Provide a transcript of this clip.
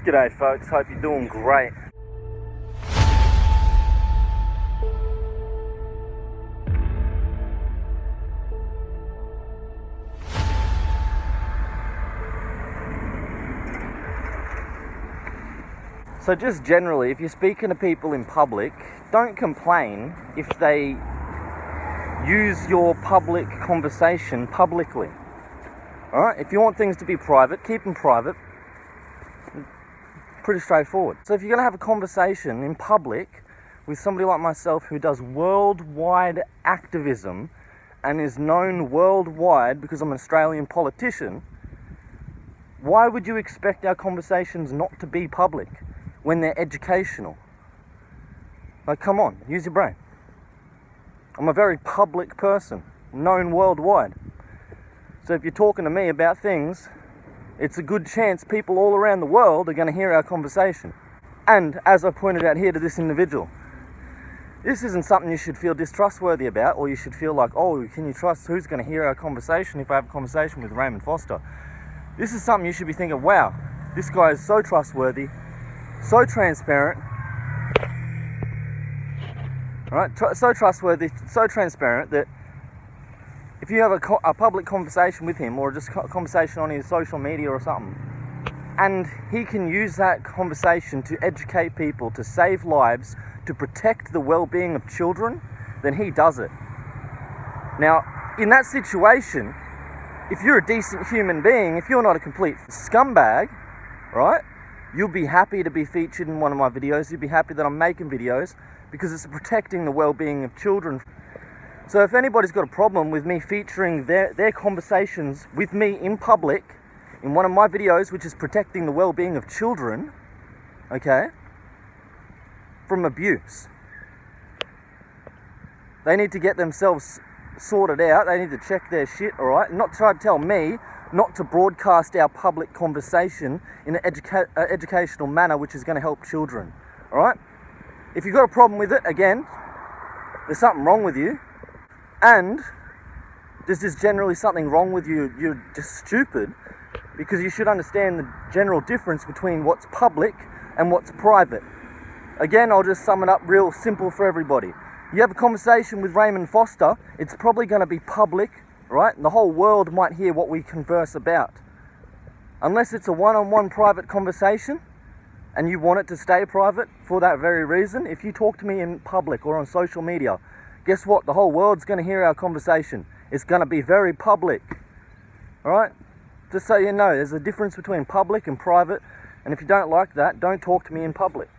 G'day folks, hope you're doing great. So just generally, if you're speaking to people in public, don't complain if they use your public conversation publicly. Alright, if you want things to be private, keep them private. Pretty straightforward. So if you're going to have a conversation in public with somebody like myself who does worldwide activism and is known worldwide because I'm an Australian politician, why would you expect our conversations not to be public when they're educational? Like, come on, use your brain. I'm a very public person, known worldwide. So if you're talking to me about things, it's a good chance people all around the world are going to hear our conversation. And as I pointed out here to this individual, this isn't something you should feel distrustworthy about, or you should feel like, oh, can you trust who's going to hear our conversation if I have a conversation with Raymond Foster? This is something you should be thinking, wow, this guy is so trustworthy, so transparent, right? So trustworthy, so transparent that if you have a public conversation with him, or just a conversation on his social media or something, and he can use that conversation to educate people, to save lives, to protect the well-being of children, then he does it. Now, in that situation, if you're a decent human being, if you're not a complete scumbag, right, you'll be happy to be featured in one of my videos. You'll be happy that I'm making videos because it's protecting the well-being of children. So if anybody's got a problem with me featuring their conversations with me in public in one of my videos, which is protecting the well-being of children, okay, from abuse, they need to get themselves sorted out. They need to check their shit, all right? Not try to tell me not to broadcast our public conversation in an educational manner which is going to help children, all right? If you've got a problem with it, again, there's something wrong with you. And there's just generally something wrong with you. You're just stupid, because you should understand the general difference between what's public and what's private. Again, I'll just sum it up real simple for everybody. You have a conversation with Raymond Foster, it's probably going to be public, right? And the whole world might hear what we converse about. Unless it's a one-on-one private conversation and you want it to stay private for that very reason, if you talk to me in public or on social media, guess what? The whole world's going to hear our conversation. It's going to be very public. Alright? Just so you know, there's a difference between public and private. And if you don't like that, don't talk to me in public.